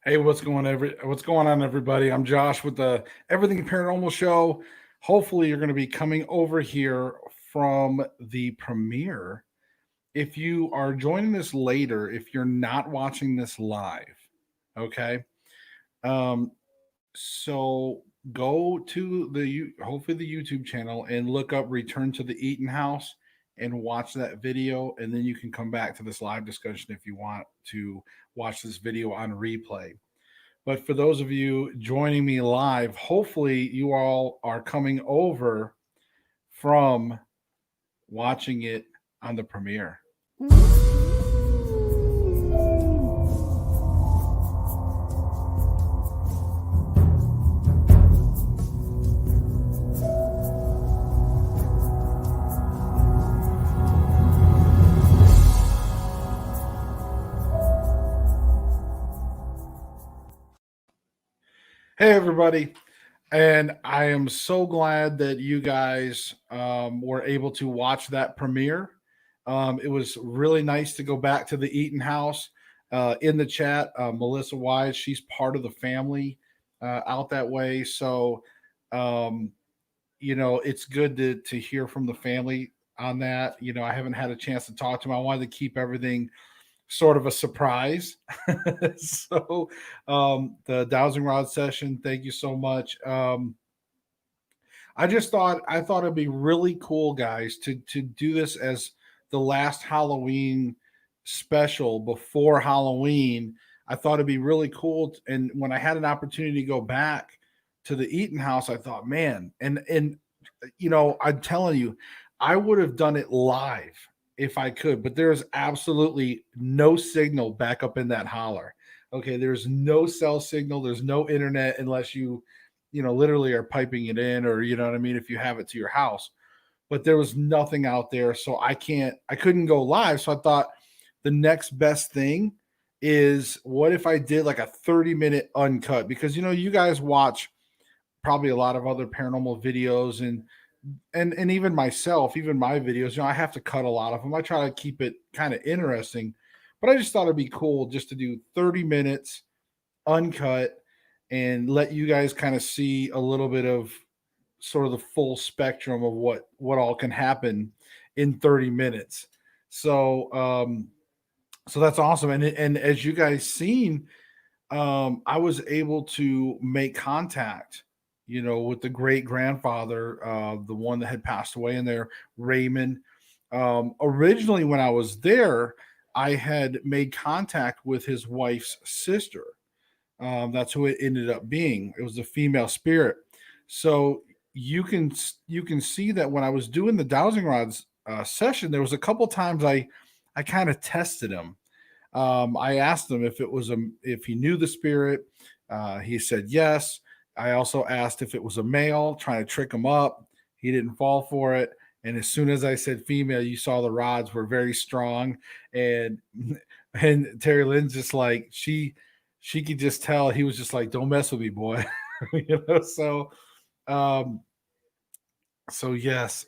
Hey, what's going on, everybody? I'm Josh with the Everything Paranormal Show. Hopefully, you're going to be coming over here from the premiere. If you are joining us later, if you're not watching this live, okay. So go to hopefully the YouTube channel and look up "Return to the Eaton House" and watch that video, and then you can come back to this live discussion if you want to watch this video on replay. But for those of you joining me live, hopefully you all are coming over from watching it on the premiere. Hey, everybody. And I am so glad that you guys were able to watch that premiere. It was really nice to go back to the Eaton House. In the chat, Melissa Wise, she's part of the family out that way. So, um, it's good to hear from the family on that. I haven't had a chance to talk to them. I wanted to keep everything sort of a surprise. So, the dowsing rod session, thank you so much. I thought it'd be really cool, guys, to do this as the last Halloween special before Halloween. I thought it'd be really cool, and when I had an opportunity to go back to the Eaton House, I thought, man, and I'm telling you, I would have done it live if I could, but there's absolutely no signal back up in that holler. Okay, there's no cell signal, there's no internet unless you literally are piping it in, or you know what I mean, if you have it to your house. But there was nothing out there, so I couldn't go live. So I thought the next best thing is, what if I did like a 30-minute uncut? Because you guys watch probably a lot of other paranormal videos, and even myself, even my videos, I have to cut a lot of them. I try to keep it kind of interesting, but I just thought it'd be cool just to do 30 minutes uncut and let you guys kind of see a little bit of sort of the full spectrum of what all can happen in 30 minutes. So that's awesome. And as you guys seen, I was able to make contact, with the great grandfather, the one that had passed away in there, Raymond. Originally, when I was there, I had made contact with his wife's sister. That's who it ended up being. It was a female spirit. So you can see that when I was doing the dowsing rods session, there was a couple times I kind of tested him. I asked him if he knew the spirit. He said yes. I also asked if it was a male, trying to trick him up. He didn't fall for it. And as soon as I said female, you saw the rods were very strong. And and Terry Lynn's just like, she could just tell he was just like, don't mess with me, boy. So um yes.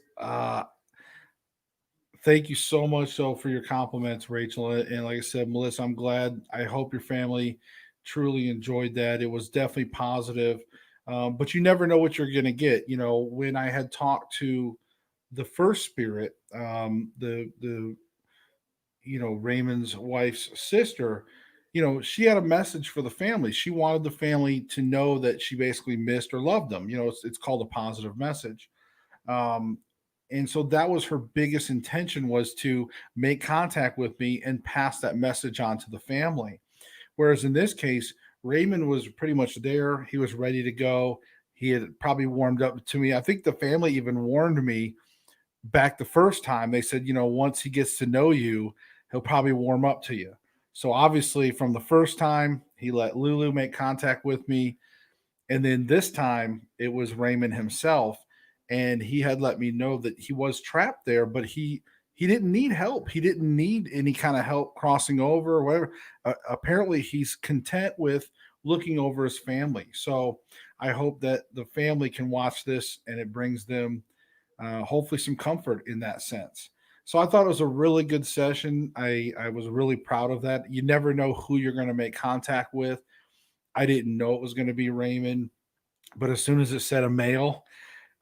Thank you so much, though, for your compliments, Rachel. And like I said, Melissa, I'm glad. I hope your family truly enjoyed that. It was definitely positive. But you never know what you're going to get. When I had talked to the first spirit, Raymond's wife's sister, she had a message for the family. She wanted the family to know that she basically missed or loved them. It's called a positive message. Um, and so that was her biggest intention, was to make contact with me and pass that message on to the family. Whereas in this case, Raymond was pretty much there. He was ready to go. He had probably warmed up to me. I think the family even warned me back the first time. They said, once he gets to know you, he'll probably warm up to you. So obviously, from the first time, he let Lulu make contact with me. And then this time, it was Raymond himself. And he had let me know that he was trapped there, but he didn't need help. He didn't need any kind of help crossing over or whatever. Apparently, he's content with looking over his family. So I hope that the family can watch this and it brings them hopefully some comfort in that sense. So I thought it was a really good session. I was really proud of that. You never know who you're going to make contact with. I didn't know it was going to be Raymond, but as soon as it said a male,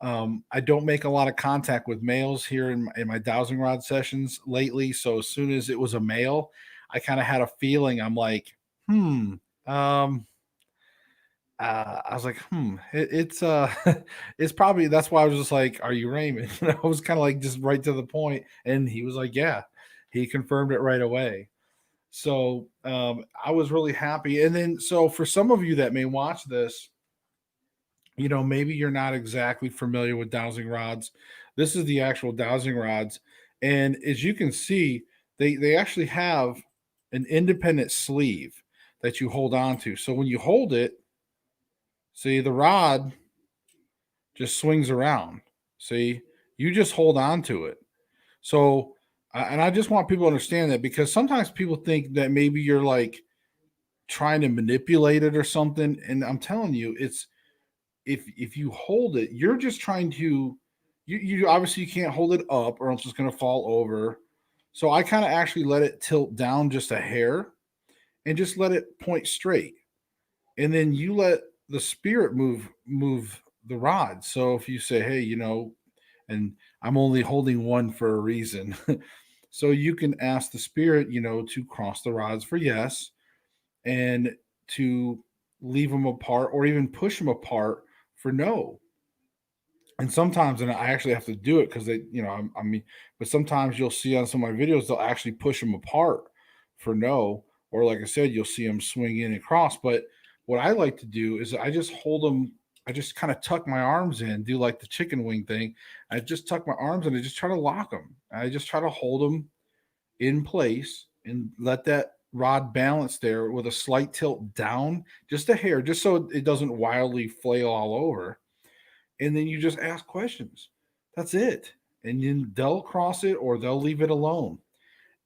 I don't make a lot of contact with males here in my dowsing rod sessions lately. So as soon as it was a male, I kind of had a feeling. I'm like, um, I was like, it's probably that's why I was just like, "Are you Raymond?" I was kind of like just right to the point, and he was like, "Yeah." He confirmed it right away. So I was really happy. And then, so for some of you that may watch this, maybe you're not exactly familiar with dowsing rods. This is the actual dowsing rods, and as you can see, they actually have an independent sleeve that you hold on to. So when you hold it, see the rod just swings around. See, you just hold on to it. So, and I just want people to understand that, because sometimes people think that maybe you're like trying to manipulate it or something. And I'm telling you, it's if you hold it, you're just trying to you obviously you can't hold it up or else it's going to fall over. So I kind of actually let it tilt down just a hair and just let it point straight. And then you let the spirit move the rod. So if you say, "Hey, and I'm only holding one for a reason." So you can ask the spirit, to cross the rods for yes, and to leave them apart or even push them apart for no. And sometimes, and I actually have to do it because I mean, but sometimes you'll see on some of my videos, they'll actually push them apart for no. Or like I said, you'll see them swing in and cross. But what I like to do is I just hold them, I just kind of tuck my arms in, do like the chicken wing thing. I just tuck my arms and I just try to lock them. I just try to hold them in place and let that rod balance there with a slight tilt down, just a hair, just so it doesn't wildly flail all over. And then you just ask questions. That's it. And then they'll cross it or they'll leave it alone.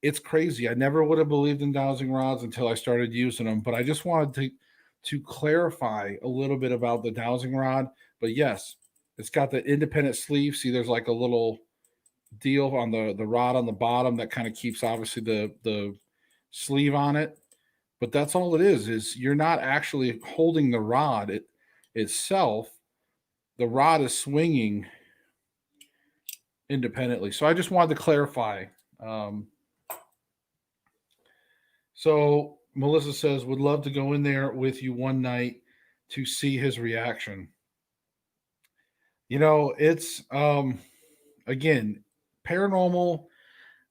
It's crazy. I never would have believed in dowsing rods until I started using them. But I just wanted to clarify a little bit about the dowsing rod. But yes, it's got the independent sleeve. See, there's like a little deal on the rod on the bottom that kind of keeps obviously the sleeve on it. But that's all it is you're not actually holding the rod itself. The rod is swinging independently. So I just wanted to clarify. Um, so Melissa says, would love to go in there with you one night to see his reaction. It's again, paranormal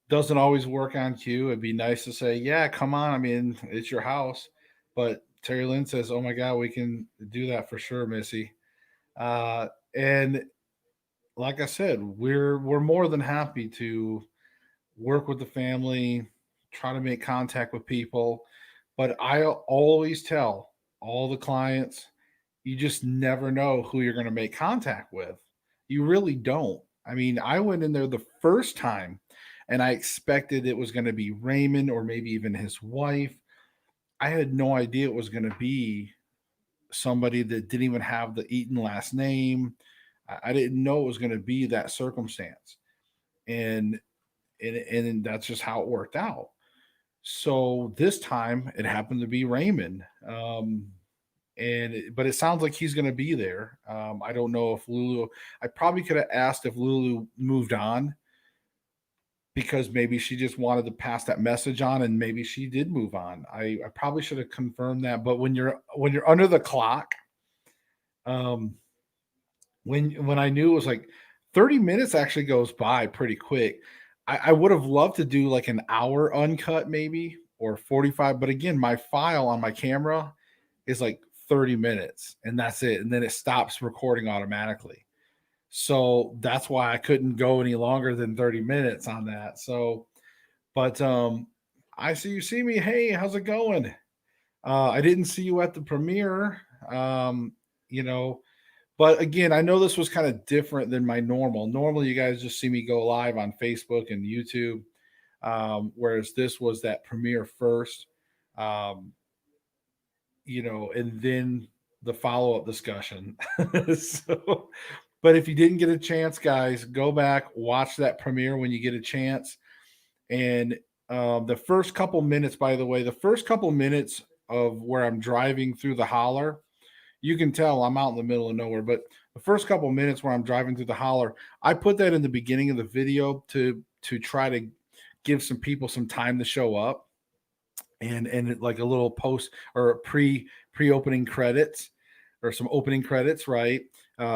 doesn't always work on cue. It'd be nice to say, yeah, come on. I mean, it's your house. But Terry Lynn says, oh my God, we can do that for sure, Missy. And like I said, we're more than happy to work with the family, try to make contact with people. But I always tell all the clients, you just never know who you're going to make contact with. You really don't. I mean, I went in there the first time and I expected it was going to be Raymond or maybe even his wife. I had no idea it was going to be somebody that didn't even have the Eaton last name. I didn't know it was going to be that circumstance. And and that's just how it worked out. So this time it happened to be Raymond. But it sounds like he's going to be there. I don't know if Lulu. I probably could have asked if Lulu moved on, because maybe she just wanted to pass that message on, and maybe she did move on. I probably should have confirmed that. But when you're under the clock, um, when I knew it was like 30 minutes actually goes by pretty quick. I would have loved to do like an hour uncut maybe or 45, but again, my file on my camera is like 30 minutes and that's it. And then it stops recording automatically. So that's why I couldn't go any longer than 30 minutes on that. So, but I see you see me. Hey, how's it going? I didn't see you at the premiere. You know, but again, I know this was kind of different than my normal. Normally, you guys just see me go live on Facebook and YouTube, whereas this was that premiere first, um, and then the follow up discussion. So, but if you didn't get a chance, guys, go back, watch that premiere when you get a chance. And the first couple minutes, by the way, the first couple minutes of where I'm driving through the holler, you can tell I'm out in the middle of nowhere. But the first couple minutes where I'm driving through the holler, I put that in the beginning of the video to try to give some people some time to show up, and like a little post or pre opening credits or some opening credits, right?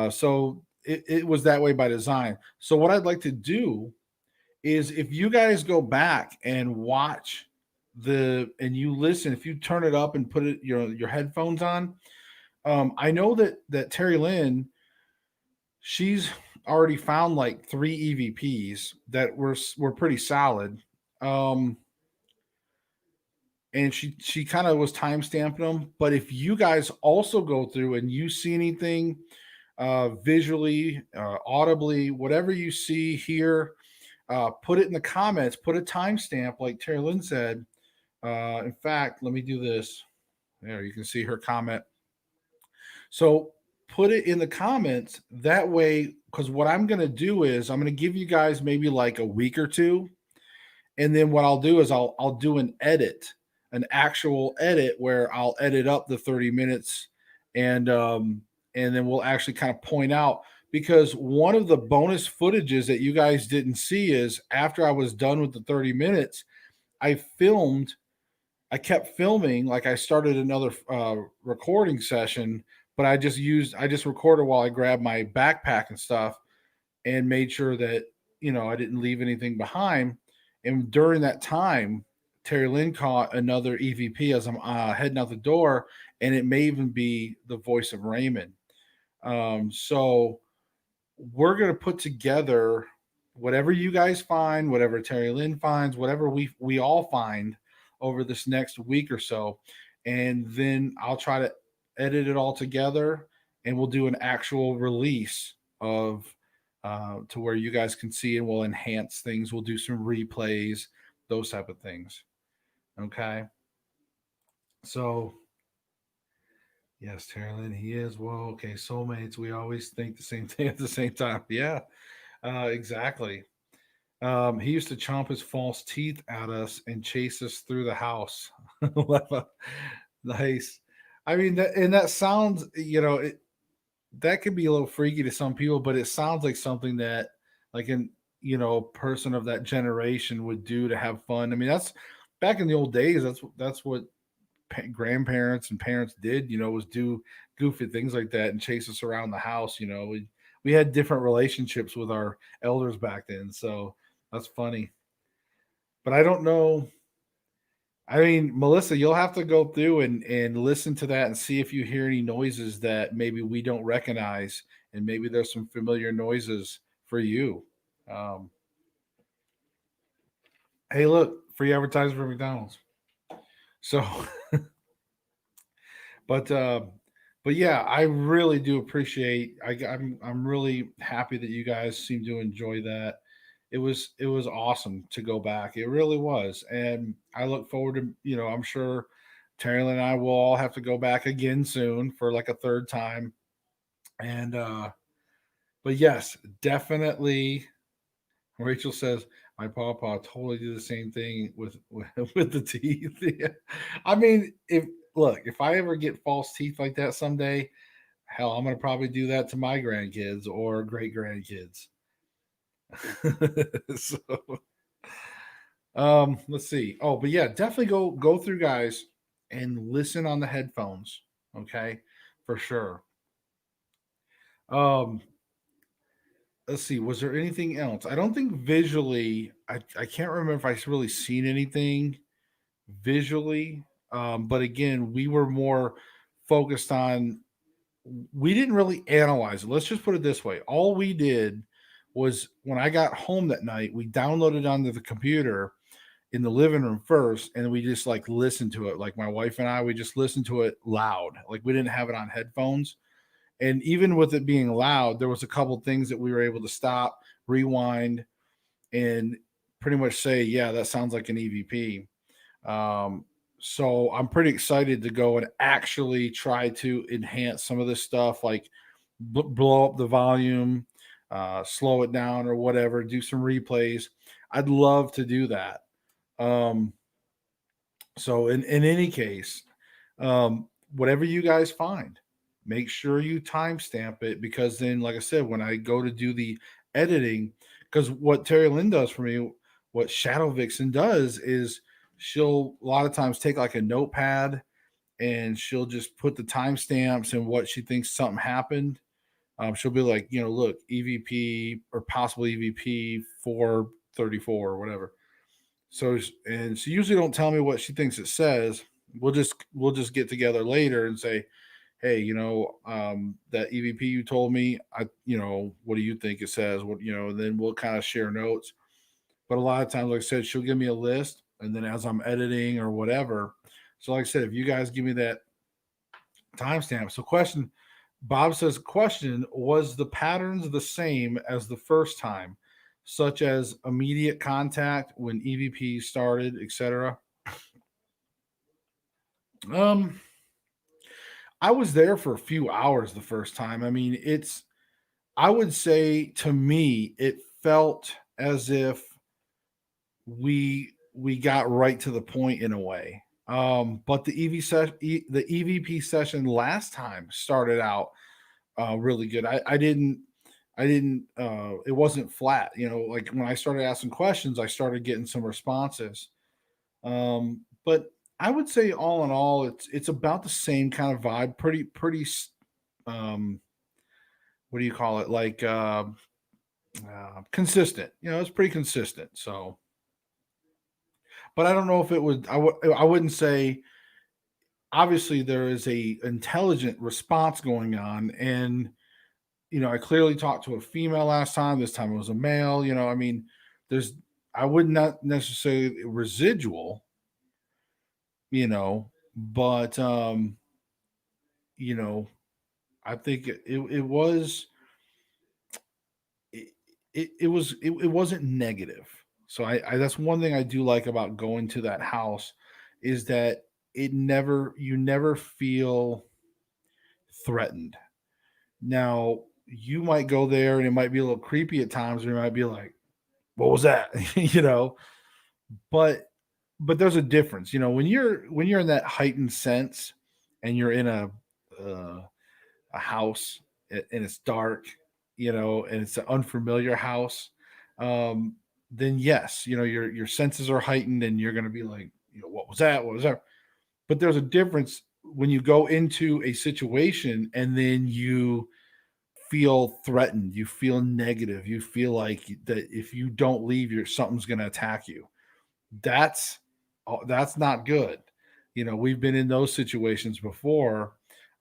So it was that way by design. So what I'd like to do is if you guys go back and watch and you listen, if you turn it up and put it your headphones on, I know that Terry Lynn, she's already found like three EVPs that were pretty solid. Um, and she kind of was time stamping them. But if you guys also go through and you see anything visually, audibly, whatever you see here, put it in the comments. Put a timestamp, like Terry Lynn said. In fact, let me do this. There, you can see her comment. So put it in the comments that way, because what I'm going to do is I'm going to give you guys maybe like a week or two, and then what I'll do is I'll do an actual edit where I'll edit up the 30 minutes, and and then we'll actually kind of point out, because one of the bonus footages that you guys didn't see is after I was done with the 30 minutes, I filmed I kept filming, like I started another recording session, but I just recorded while I grabbed my backpack and stuff, and made sure that I didn't leave anything behind. And during that time, Terry Lynn caught another EVP as I'm heading out the door, and it may even be the voice of Raymond. So we're going to put together whatever you guys find, whatever Terry Lynn finds, whatever we all find over this next week or so, and then I'll try to edit it all together, and we'll do an actual release of to where you guys can see, and we'll enhance things. We'll do some replays, those type of things. Okay. So yes, Terry Lynn, he is. Well, okay, soulmates. We always think the same thing at the same time. Yeah, exactly. He used to chomp his false teeth at us and chase us through the house. Nice. I mean, that sounds, that could be a little freaky to some people, but it sounds like something that, like, a person of that generation would do to have fun. I mean, that's back in the old days. That's what grandparents and parents did. Was do goofy things like that and chase us around the house. We had different relationships with our elders back then, so that's funny. But I don't know. I mean, Melissa, you'll have to go through and listen to that and see if you hear any noises that maybe we don't recognize, and maybe there's some familiar noises for you. Um, hey, look, free advertising for McDonald's. So, but but yeah, I really do appreciate. I'm really happy that you guys seem to enjoy that. It was awesome to go back. It really was, and I look forward to, I'm sure Terry and I will all have to go back again soon for like a third time. And but yes, definitely. Rachel says my papa totally do the same thing with the teeth. Yeah. I mean, if I ever get false teeth like that someday, hell, I'm gonna probably do that to my grandkids or great grandkids. So, let's see. Oh, but yeah, definitely go through, guys, and listen on the headphones. Okay, for sure. Um, let's see. Was there anything else? I don't think visually. I can't remember if I really seen anything visually. But again, we were more focused on. We didn't really analyze it. Let's just put it this way. All we did was, when I got home that night, we downloaded onto the computer in the living room first, and we just like listened to it. Like my wife and I, we just listened to it loud. Like we didn't have it on headphones. And even with it being loud, there was a couple things that we were able to stop, rewind, and pretty much say, yeah, that sounds like an EVP. Um, so I'm pretty excited to go and actually try to enhance some of this stuff, like blow up the volume, slow it down, or whatever. Do some replays. I'd love to do that. Um, so in any case, Whatever you guys find, make sure you timestamp it, because then, like I said, when I go to do the editing, because what Terry Lynn does for me, what Shadow Vixen does is she'll a lot of times take like a notepad and she'll just put the timestamps and what she thinks something happened. She'll be like, look, EVP or possible EVP 434 or whatever. So, and she usually don't tell me what she thinks it says. We'll just get together later and say, hey, that EVP you told me, what do you think it says? And then we'll kind of share notes. But a lot of times, like I said, she'll give me a list, and then as I'm editing or whatever. So, like I said, if you guys give me that timestamp. So, question Bob says, question, was the patterns the same as the first time, such as immediate contact when EVP started, etc.? Um, I was there for a few hours the first time. I mean, I would say to me, it felt as if we got right to the point in a way. But the EVP session last time started out really good. I didn't it wasn't flat, like when I started asking questions, I started getting some responses. But I would say all in all, it's about the same kind of vibe, pretty um what do you call it, like consistent. It's pretty consistent. So, but I don't know if it would. I wouldn't say. Obviously, there is a intelligent response going on, and I clearly talked to a female last time. This time it was a male. I mean, there's. I would not necessarily residual. But you know, I think it was it wasn't negative. So I that's one thing I do like about going to that house, is that you never feel threatened. Now you might go there and it might be a little creepy at times, or you might be like, "What was that?" But there's a difference, when you're in that heightened sense, and you're in uh, a house, and it's dark, and it's an unfamiliar house. um, then yes, your senses are heightened, and you're going to be like, what was that? What was that? But there's a difference when you go into a situation and then you feel threatened, you feel negative, you feel like that if you don't leave, something's going to attack you. That's that's not good. We've been in those situations before.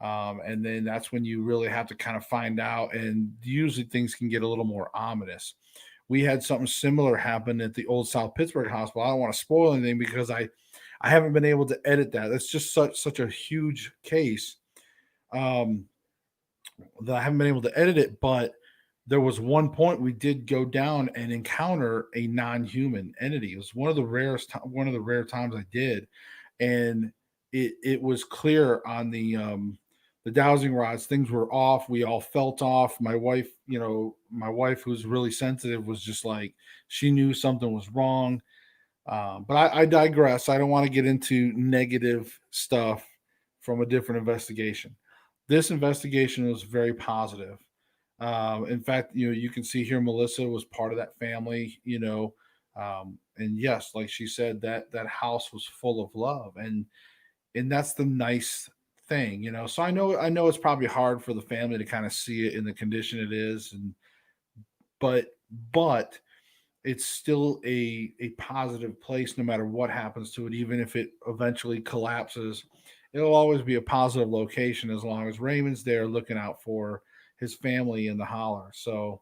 And then that's when you really have to kind of find out, and usually things can get a little more ominous. We had something similar happen at the old South Pittsburgh hospital. I don't want to spoil anything because I haven't been able to edit that. That's just such a huge case, um, that I haven't been able to edit it. But there was one point we did go down and encounter a non-human entity. It was one of the rare times I did, and it was clear on the dowsing rods, things were off. We all felt off. My wife, who's really sensitive, was just like, she knew something was wrong. But I digress. I don't want to get into negative stuff from a different investigation. This investigation was very positive. In fact, you can see here Melissa was part of that family. And yes, like she said, that house was full of love, and that's the nice thing. So I know it's probably hard for the family to kind of see it in the condition it is, and but but it's still a positive place no matter what happens to it. Even if it eventually collapses, it'll always be a positive location as long as Raymond's there looking out for his family in the holler. So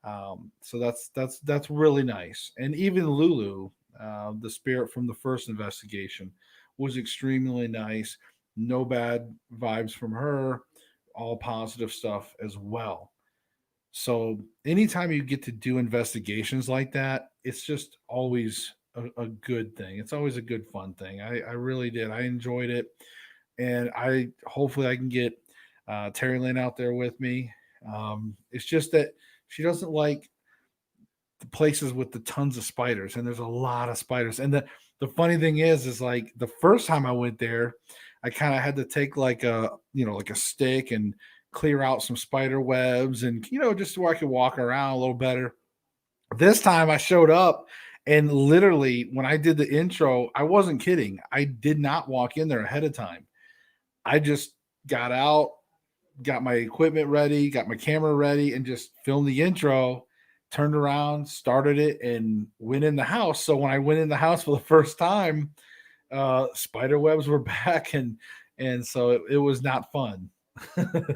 that's really nice. And even Lulu, the spirit from the first investigation, was extremely nice. No bad vibes from her, all positive stuff as well. So anytime you get to do investigations like that, it's just always a good thing. It's always a good fun thing. I really did. I enjoyed it, and I hopefully I can get Terry Lynn out there with me. It's just that she doesn't like the places with the tons of spiders, and there's a lot of spiders. And the funny thing is like the first time I went there, I kind of had to take like a, like a stick and clear out some spider webs and, just so I could walk around a little better. This time I showed up and literally when I did the intro, I wasn't kidding. I did not walk in there ahead of time. I just got out, got my equipment ready, got my camera ready, and just filmed the intro, turned around, started it, and went in the house. So when I went in the house for the first time, spider webs were back, and so it was not fun.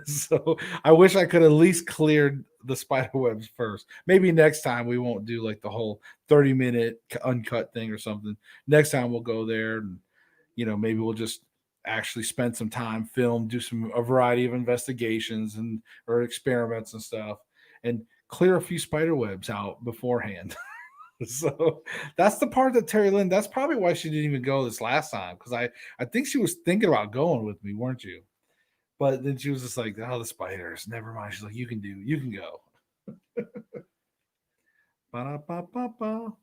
So I wish I could at least cleared the spider webs first. Maybe next time we won't do like the whole 30-minute uncut thing or something. Next time we'll go there and maybe we'll just actually spend some time, film, do a variety of investigations and or experiments and stuff, and clear a few spider webs out beforehand. So that's the part that Terry Lynn. That's probably why she didn't even go this last time because I think she was thinking about going with me, weren't you? But then she was just like, "Oh, the spiders. Never mind." She's like, you can go." Ba-da-ba-ba-ba.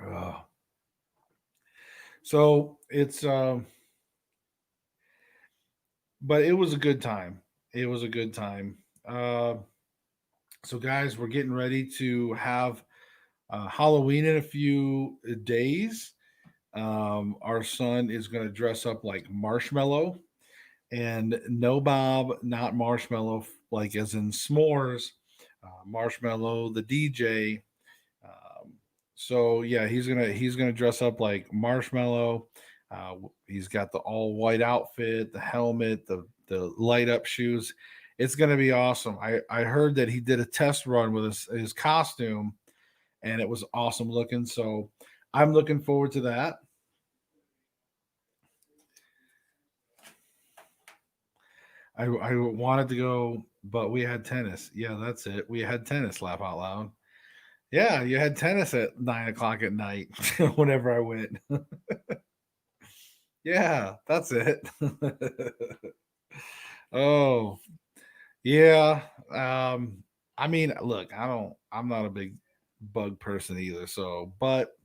Oh. So it's but it was a good time. It was a good time. So guys, we're getting ready to have Halloween in a few days. Our son is going to dress up like Marshmallow, and no Bob, not Marshmallow, like as in s'mores. Marshmallow, the DJ. Um, so yeah, he's gonna dress up like Marshmallow. He's got the all white outfit, the helmet, the light up shoes. It's gonna be awesome. I heard that he did a test run with his costume, and it was awesome looking. So I'm looking forward to that. I wanted to go, but we had tennis. Yeah, that's it. We had tennis. Laugh out loud. Yeah, you had tennis at 9 o'clock at night whenever I went. Yeah, that's it. Oh, yeah. I mean, look, I'm not a big bug person either. So, but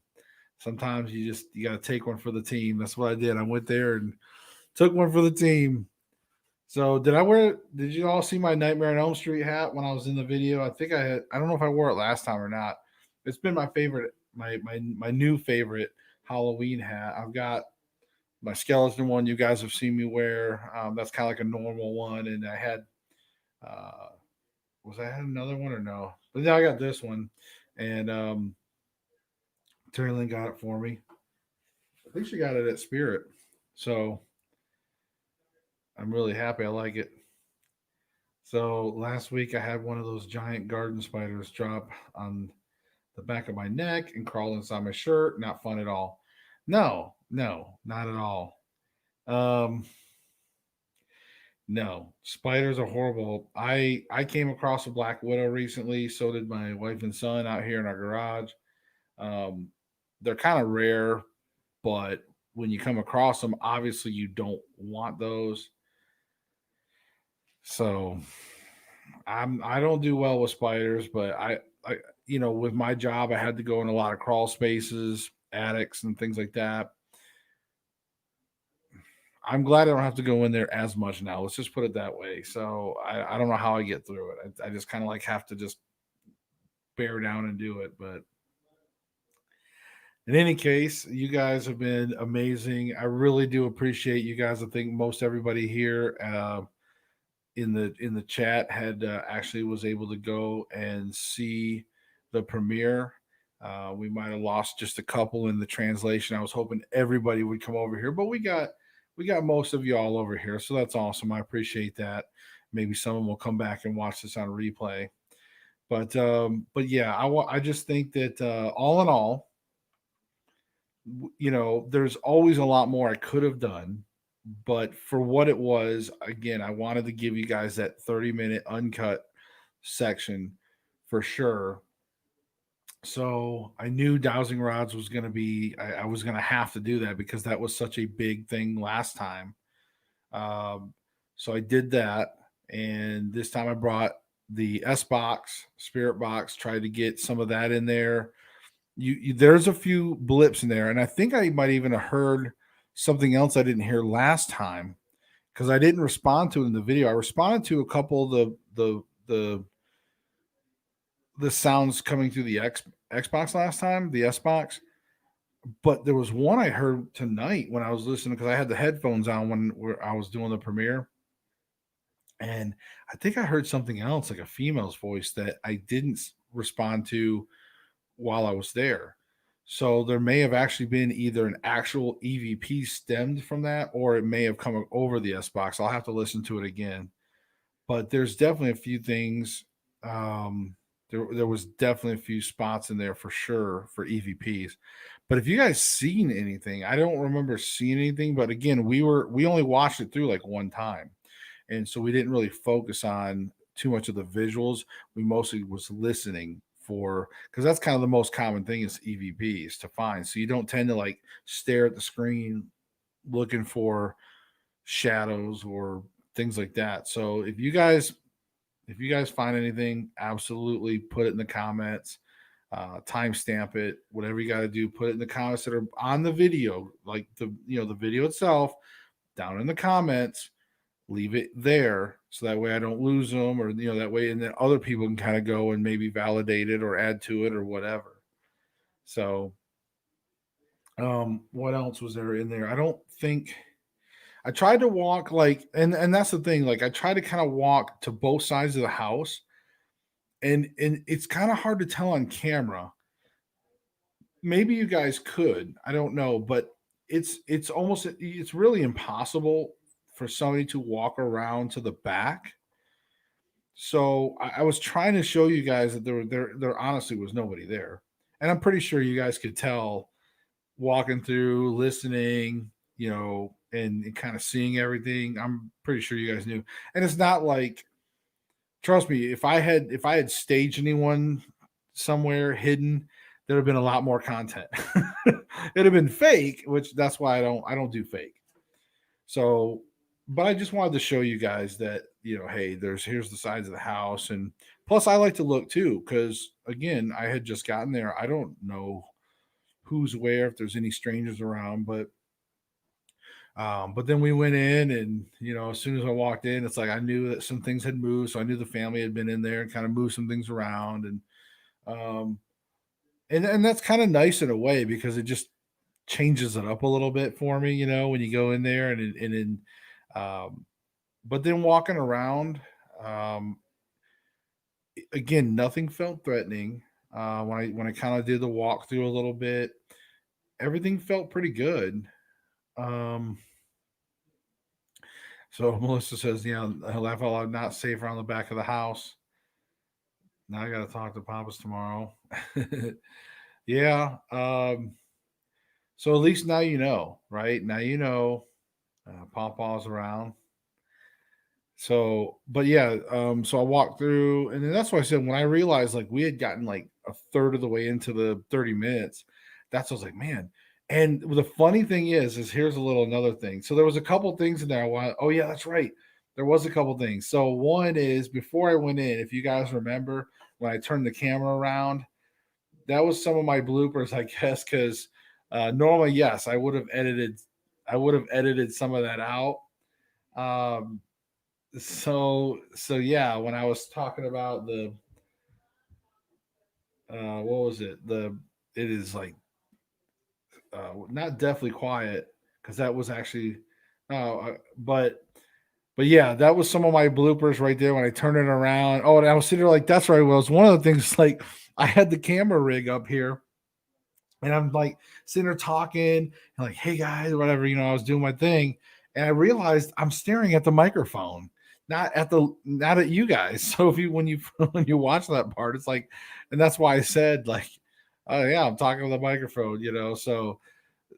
sometimes you got to take one for the team. That's what I did. I went there and took one for the team. So, did you all see my Nightmare on Elm Street hat when I was in the video? I don't know if I wore it last time or not. It's been my favorite, my new favorite Halloween hat. I've got my skeleton one you guys have seen me wear. That's kind of like a normal one, and I had uh, I had another one or no? But now I got this one, and Terry Lynn got it for me. I think she got it at Spirit, so I'm really happy. I like it. So last week I had one of those giant garden spiders drop on the back of my neck and crawl inside my shirt. Not fun at all. No, no, not at all. Um, no, spiders are horrible. I came across a black widow recently. So did my wife and son out here in our garage. Um, they're kind of rare, but when you come across them, obviously you don't want those. So I don't do well with spiders, but I with my job I had to go in a lot of crawl spaces, attics, and things like that. I'm glad I don't have to go in there as much now. Let's just put it that way. So I don't know how I get through it. I just kind of like have to just bear down and do it. But in any case, you guys have been amazing. I really do appreciate you guys. I think most everybody here in the chat had actually was able to go and see the premiere. We might have lost just a couple in the translation. I was hoping everybody would come over here, but we got most of y'all over here, so that's awesome. I appreciate that. Maybe someone will come back and watch this on replay. But yeah, I just think that all in all, there's always a lot more I could have done, but for what it was, again, I wanted to give you guys that 30-minute uncut section for sure. So I knew dowsing rods was going to be, I was going to have to do that because that was such a big thing last time. Um, so I did that. And this time I brought the S box, Spirit box, tried to get some of that in there. There's a few blips in there, and I think I might even have heard something else I didn't hear last time because I didn't respond to it in the video. I responded to a couple of the sounds coming through the Xbox last time, the S box. But there was one I heard tonight when I was listening because I had the headphones on when I was doing the premiere, and I think I heard something else, like a female's voice that I didn't respond to while I was there. So there may have actually been either an actual EVP stemmed from that, or it may have come over the S box. I'll have to listen to it again. But there's definitely a few things. There was definitely a few spots in there for sure for EVPs. But if you guys seen anything, I don't remember seeing anything. But again, we only watched it through like one time, and so we didn't really focus on too much of the visuals. We mostly was listening for because that's kind of the most common thing is EVPs to find. So you don't tend to like stare at the screen looking for shadows or things like that. So if you guys find anything, absolutely put it in the comments. Timestamp it, whatever you got to do. Put it in the comments that are on the video, like the video itself, down in the comments. Leave it there so that way I don't lose them, or that way, and then other people can kind of go and maybe validate it or add to it or whatever. So, what else was there in there? I don't think I tried to walk like, and that's the thing. Like, I tried to kind of walk to both sides of the house, and it's kind of hard to tell on camera. Maybe you guys could, I don't know, but it's really impossible for somebody to walk around to the back. So I was trying to show you guys that there honestly was nobody there, and I'm pretty sure you guys could tell walking through, listening, and kind of seeing everything. I'm pretty sure you guys knew. And it's not like, trust me, if I had staged anyone somewhere hidden, there'd have been a lot more content. It'd have been fake, which that's why I don't do fake. So, but I just wanted to show you guys that, hey, here's the sides of the house. And plus I like to look too, because again, I had just gotten there. I don't know who's where, if there's any strangers around, but then we went in, and as soon as I walked in, it's like I knew that some things had moved, so I knew the family had been in there and kind of moved some things around, um, and that's kind of nice in a way because it just changes it up a little bit for me, when you go in there um, but then walking around, um, again, nothing felt threatening. When I kind of did the walkthrough a little bit, everything felt pretty good. Um, So Melissa says, I laugh out loud, not safe around the back of the house. Now I got to talk to Papas tomorrow. Yeah. So at least now you know, right? Now Papa's around. So, but yeah, so I walked through, and then that's why I said when I realized like we had gotten like a third of the way into the 30 minutes, that's what I was like, man. And the funny thing is here's a little another thing. So there was a couple things in there I wanted. Oh yeah, that's right. There was a couple things. So one is before I went in, if you guys remember when I turned the camera around, that was some of my bloopers, I guess, because normally, yes, I would have edited some of that out. Um, so yeah, when I was talking about what was it? It is like not deathly quiet because that was actually but yeah, that was some of my bloopers right there when I turned it around. Oh, and I was sitting there like, that's right. Well, it's one of the things like I had the camera rig up here, and I'm like sitting there talking and like, hey guys, whatever, I was doing my thing, and I realized I'm staring at the microphone, not at you guys. So if you when you when you watch that part, it's like, and that's why I said like, oh yeah, I'm talking to the microphone, So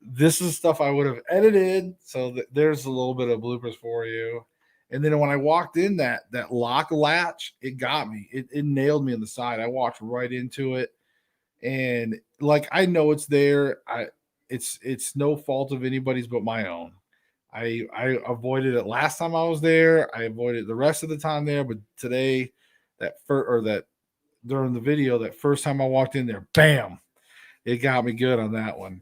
this is stuff I would have edited. So there's a little bit of bloopers for you. And then when I walked in, that lock latch, it got me. It nailed me in the side. I walked right into it, and like I know it's there. It's no fault of anybody's but my own. I avoided it last time I was there. I avoided the rest of the time there, but today, that during the video, that first time I walked in there, bam, it got me good on that one.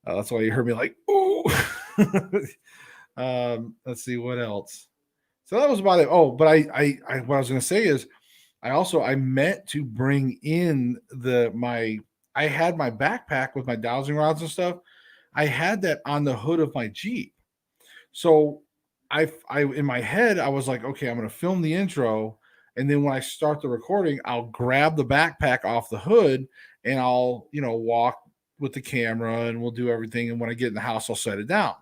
That's why you heard me like, ooh. Let's see what else. So that was about it. Oh, but what I was going to say is I meant to bring in the my I had my backpack with my dowsing rods and stuff. I had that on the hood of my Jeep. So I in my head I was like, okay, I'm going to film the intro, and then when I start the recording, I'll grab the backpack off the hood and I'll walk with the camera and we'll do everything. And when I get in the house, I'll set it down.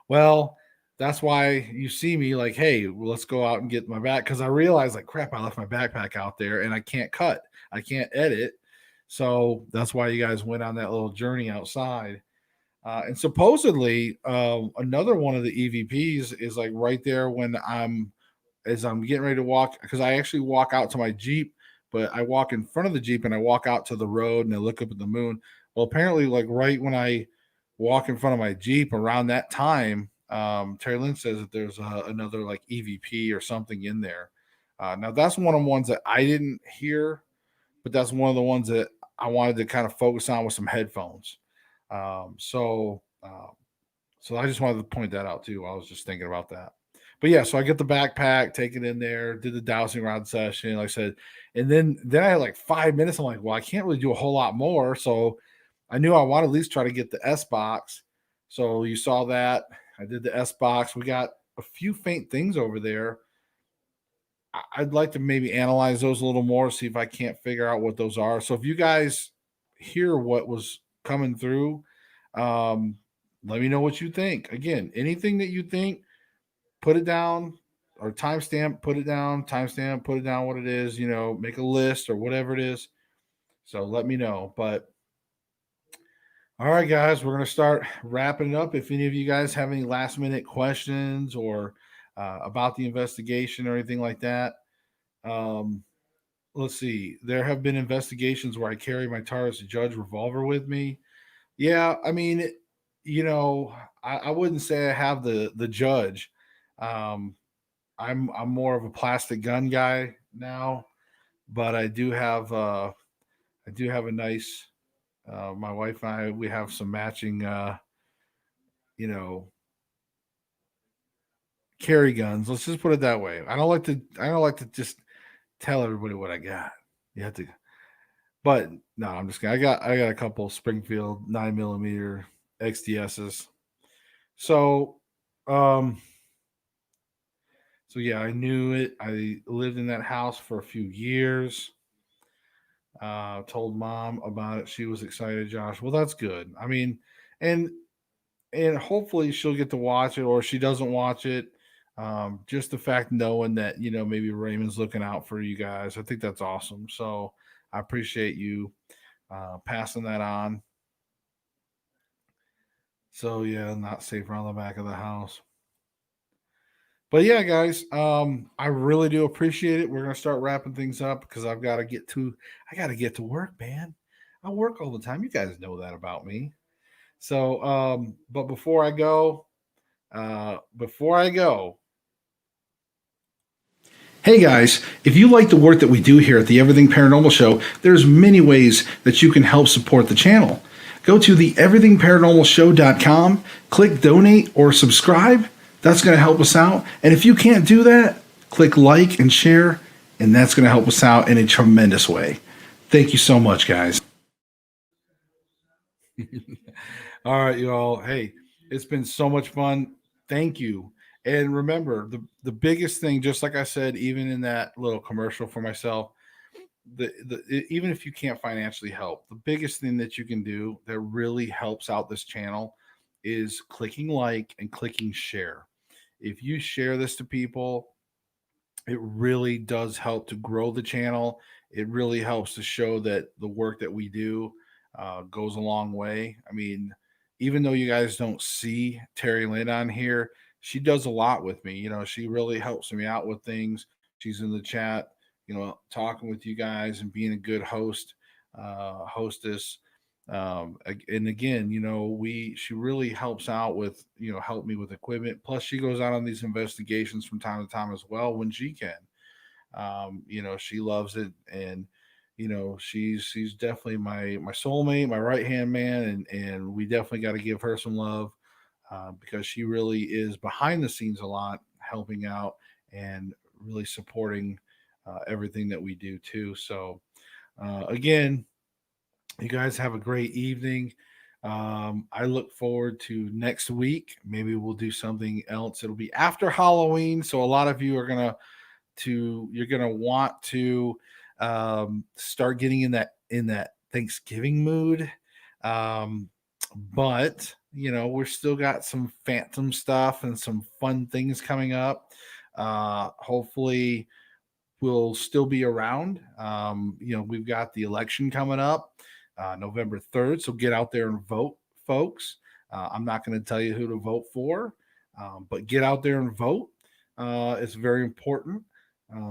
Well, that's why you see me like, hey, well, let's go out and get my back, because I realized like, crap, I left my backpack out there and I can't cut, I can't edit. So that's why you guys went on that little journey outside. And supposedly, another one of the EVPs is like right there when as I'm getting ready to walk, because I actually walk out to my Jeep, but I walk in front of the Jeep and I walk out to the road and I look up at the moon. Well, apparently, like right when I walk in front of my Jeep around that time, Terry Lynn says that there's another like EVP or something in there. Now, that's one of the ones that I didn't hear, but that's one of the ones that I wanted to kind of focus on with some headphones. Um, so, uh, so I just wanted to point that out too. I was just thinking about that. But yeah, so I get the backpack, take it in there, did the dowsing rod session, like I said, and then I had like 5 minutes. I'm like, well, I can't really do a whole lot more. So I knew I wanted to at least try to get the S box. So you saw that. I did the S box. We got a few faint things over there. I'd like to maybe analyze those a little more, see if I can't figure out what those are. So if you guys hear what was coming through, um, let me know what you think. Again, anything that you think, put it down, or timestamp, put it down, timestamp, put it down what it is, make a list or whatever it is. So let me know. But all right, guys, we're going to start wrapping it up. If any of you guys have any last minute questions or about the investigation or anything like that, um, let's see. There have been investigations where I carry my Taurus Judge revolver with me. Yeah, I mean, you know, I wouldn't say I have the Judge. Um, I'm more of a plastic gun guy now, but I do have a nice. My wife and I, we have some matching you know carry guns. Let's just put it that way. I don't like to just tell everybody what I got. You have to, but no, I'm just kidding. I got a couple Springfield 9 millimeter XDSs. So, um, so yeah, I knew it. I lived in that house for a few years. Told mom about it. She was excited, Josh. Well, that's good. I mean, and hopefully she'll get to watch it, or if she doesn't watch it. Just the fact knowing that maybe Raymond's looking out for you guys, I think that's awesome. So I appreciate you passing that on. So yeah, not safe around the back of the house. But yeah, guys, I really do appreciate it. We're gonna start wrapping things up because I gotta get to work, man. I work all the time. You guys know that about me. So, but before I go, hey guys, if you like the work that we do here at the Everything Paranormal Show, there's many ways that you can help support the channel. Go to the everythingparanormalshow.com, click donate or subscribe. That's going to help us out. And if you can't do that, click like and share, and that's going to help us out in a tremendous way. Thank you so much, guys. All right, you all. Hey, it's been so much fun. Thank you. And remember, the biggest thing, just like I said, even in that little commercial for myself, even if you can't financially help, the biggest thing that you can do that really helps out this channel is clicking like and clicking share. If you share this to people, it really does help to grow the channel. It really helps to show that the work that we do goes a long way. I mean, even though you guys don't see Terry Lynn on here, she does a lot with me. She really helps me out with things. She's in the chat, talking with you guys and being a good hostess. And again, she really helps out with, help me with equipment. Plus, she goes out on these investigations from time to time as well when she can. She loves it, and she's definitely my soulmate, my right hand man, and we definitely got to give her some love. because she really is behind the scenes a lot, helping out and really supporting everything that we do too. So again, you guys have a great evening. I look forward to next week. Maybe we'll do something else. It'll be after Halloween, so a lot of you are you're gonna want to start getting in that Thanksgiving mood. Um, but we're still got some phantom stuff and some fun things coming up. Hopefully will still be around. We've got the election coming up November 3rd. So get out there and vote, folks. I'm not going to tell you who to vote for, but get out there and vote. It's very important.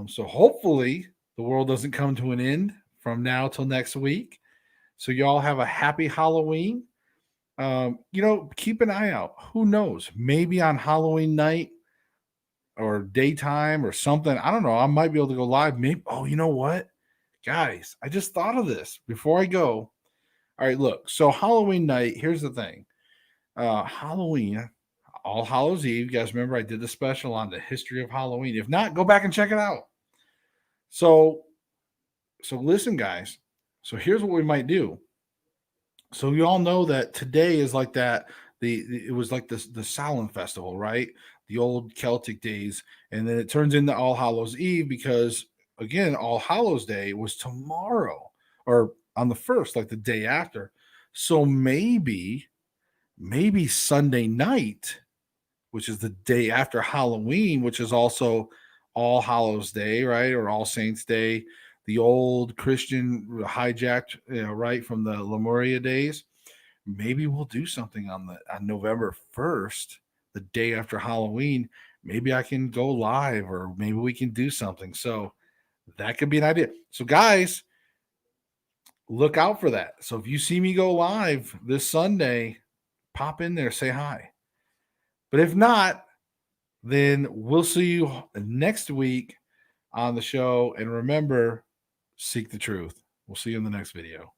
So hopefully the world doesn't come to an end from now till next week. So y'all have a happy Halloween. Keep an eye out. Who knows? Maybe on Halloween night or daytime or something. I don't know. I might be able to go live. Maybe. Oh, you know what, guys? I just thought of this before I go. All right, look. So Halloween night. Here's the thing. Halloween, All Hallows Eve. You guys remember I did the special on the history of Halloween. If not, go back and check it out. So listen, guys. So here's what we might do. So you all know that today is like that. It was like the Samhain festival, right? The old Celtic days, and then it turns into All Hallows Eve because again, All Hallows Day was tomorrow or on the first, like the day after. So maybe Sunday night, which is the day after Halloween, which is also All Hallows Day, right, or All Saints Day, the old Christian hijacked, right from the Lemuria days. Maybe we'll do something on November 1st, the day after Halloween. Maybe I can go live, or maybe we can do something. So that could be an idea. So guys, look out for that. So if you see me go live this Sunday, pop in there, say hi. But if not, then we'll see you next week on the show. And remember, seek the truth. We'll see you in the next video.